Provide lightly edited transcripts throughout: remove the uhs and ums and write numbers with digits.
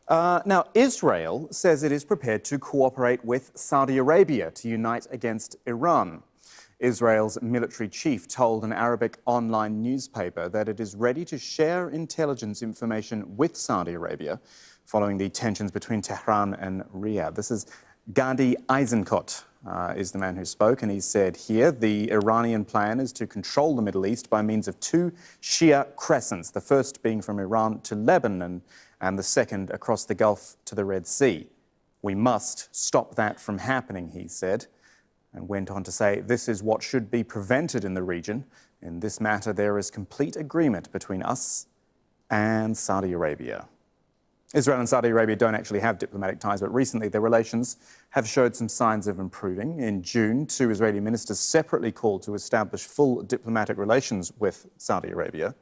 Now, Israel says it is prepared to cooperate with Saudi Arabia to unite against Iran. Israel's military chief told an Arabic online newspaper that it is ready to share intelligence information with Saudi Arabia following the tensions between Tehran and Riyadh. This is Gadi Eisenkot is the man who spoke, and he said here the Iranian plan is to control the Middle East by means of two Shia crescents, the first being from Iran to Lebanon and the second across the Gulf to the Red Sea. We must stop that from happening, he said, and went on to say this is what should be prevented in the region. In this matter, there is complete agreement between us and Saudi Arabia. Israel and Saudi Arabia don't actually have diplomatic ties, but recently their relations have showed some signs of improving. In June, two Israeli ministers separately called to establish full diplomatic relations with Saudi Arabia.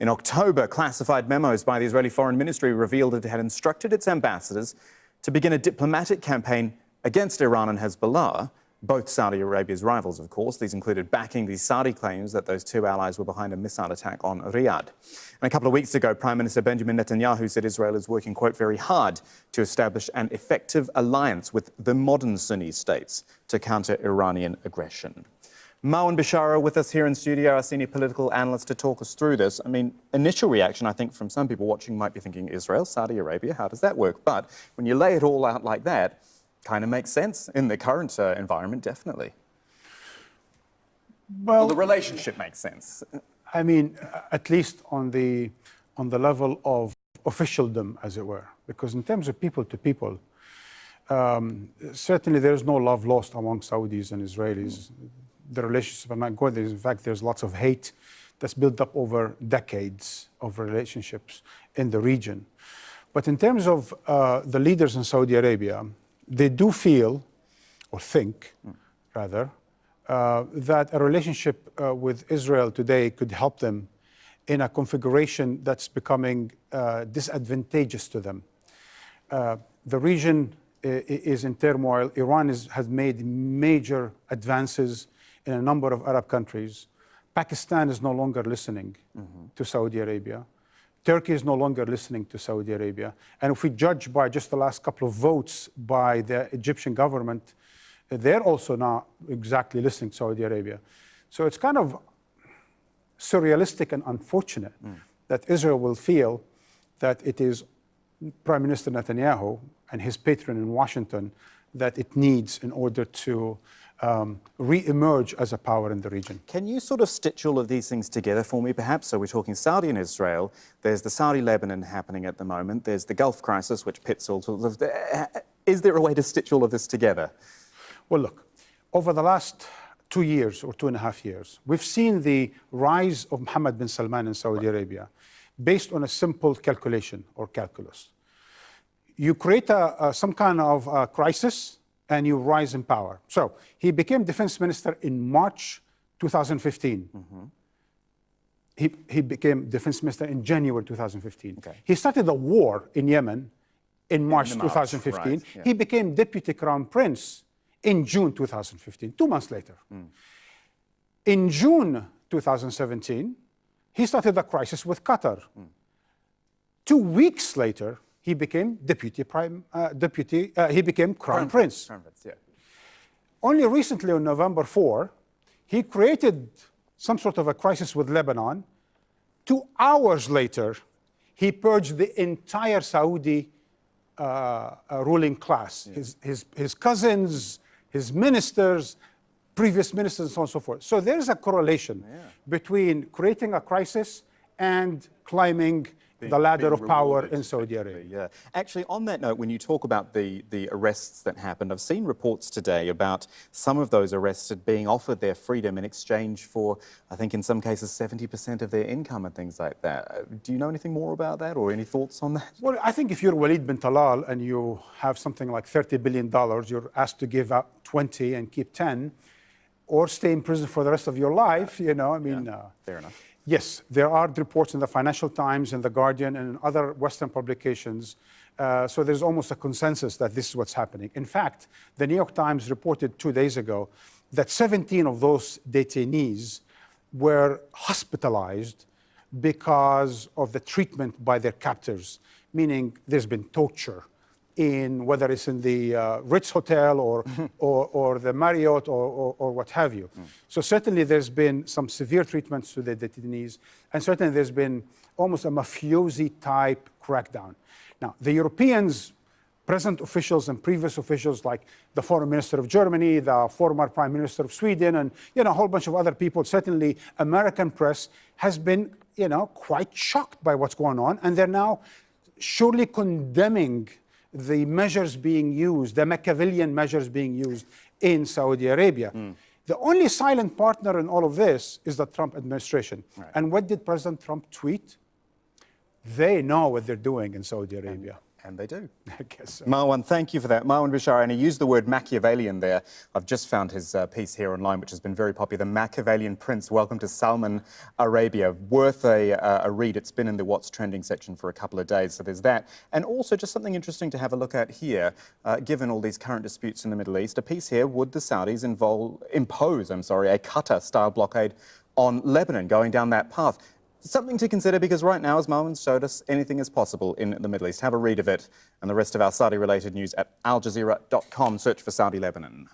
In October, classified memos by the Israeli Foreign Ministry revealed that it had instructed its ambassadors to begin a diplomatic campaign against Iran and Hezbollah, both Saudi Arabia's rivals, of course. These included backing the Saudi claims that those two allies were behind a missile attack on Riyadh. And a couple of weeks ago, Prime Minister Benjamin Netanyahu said Israel is working, quote, very hard to establish an effective alliance with the modern Sunni states to counter Iranian aggression. Marwan Bishara with us here in studio, our senior political analyst, to talk us through this. I mean, initial reaction, I think, from some people watching might be thinking, Israel, Saudi Arabia, how does that work? But when you lay it all out like that, kind of makes sense in the current environment, definitely. Well, the relationship makes sense. I mean, at least on the level of officialdom, as it were, because in terms of people to people, certainly there is no love lost among Saudis and Israelis. The relationships are not good. In fact, there's lots of hate that's built up over decades of relationships in the region. But in terms of the leaders in Saudi Arabia, they do feel, or think, rather, that a relationship with Israel today could help them in a configuration that's becoming disadvantageous to them. The region is in turmoil. Iran has made major advances in a number of Arab countries. Pakistan is no longer listening to Saudi Arabia. Turkey is no longer listening to Saudi Arabia. And if we judge by just the last couple of votes by the Egyptian government, they're also not exactly listening to Saudi Arabia. So it's kind of surrealistic and unfortunate that Israel will feel that it is Prime Minister Netanyahu and his patron in Washington that it needs in order to re-emerge as a power in the region. Can you sort of stitch all of these things together for me, perhaps? So we're talking Saudi and Israel. There's the Saudi-Lebanon happening at the moment. There's the Gulf crisis, which pits all sorts of... Is there a way to stitch all of this together? Well, look, over the last 2 years or 2.5 years, we've seen the rise of Mohammed bin Salman in Saudi Arabia based on a simple calculation or calculus. You create some kind of crisis and you rise in power. So he became defense minister in March 2015. He became defense minister in January 2015. Okay. He started a war in Yemen in March 2015. Right, yeah. He became deputy crown prince in June 2015, 2 months later. In June 2017, he started a crisis with Qatar. 2 weeks later, he became he became crown prince. Crown prince, yeah. Only recently, on November 4, he created some sort of a crisis with Lebanon. 2 hours later, he purged the entire Saudi ruling class, his cousins, his ministers, previous ministers, and so on and so forth. So there's a correlation between creating a crisis and climbing the ladder of power in Saudi Arabia. Yeah. Actually, on that note, when you talk about the arrests that happened, I've seen reports today about some of those arrested being offered their freedom in exchange for, I think in some cases, 70% of their income and things like that. Do you know anything more about that or any thoughts on that? Well, I think if you're Walid bin Talal and you have something like $30 billion, you're asked to give up 20 and keep 10 or stay in prison for the rest of your life, you know, I mean... fair enough. Yes, there are reports in the Financial Times and the Guardian and other Western publications. So there's almost a consensus that this is what's happening. In fact, the New York Times reported 2 days ago that 17 of those detainees were hospitalized because of the treatment by their captors, meaning there's been torture in whether it's in the Ritz Hotel or the Marriott or what have you. So certainly there's been some severe treatments to the detainees, and certainly there's been almost a mafiosi type crackdown. Now, the Europeans, present officials and previous officials like the foreign minister of Germany, the former prime minister of Sweden, and a whole bunch of other people, certainly American press has been quite shocked by what's going on, and they're now surely condemning the measures being used, the Machiavellian measures being used in Saudi Arabia. The only silent partner in all of this is the Trump administration. Right. And what did President Trump tweet? They know what they're doing in Saudi Arabia. And they do. I guess so. Marwan, thank you for that. Marwan Bashar, and he used the word Machiavellian there. I've just found his piece here online, which has been very popular. The Machiavellian Prince, Welcome to Salman Arabia. Worth a read. It's been in the What's Trending section for a couple of days, so there's that. And also just something interesting to have a look at here, given all these current disputes in the Middle East. A piece here, would the Saudis impose a Qatar-style blockade on Lebanon, going down that path? Something to consider, because right now, as Marwan showed us, anything is possible in the Middle East. Have a read of it and the rest of our Saudi-related news at AlJazeera.com. Search for Saudi Lebanon.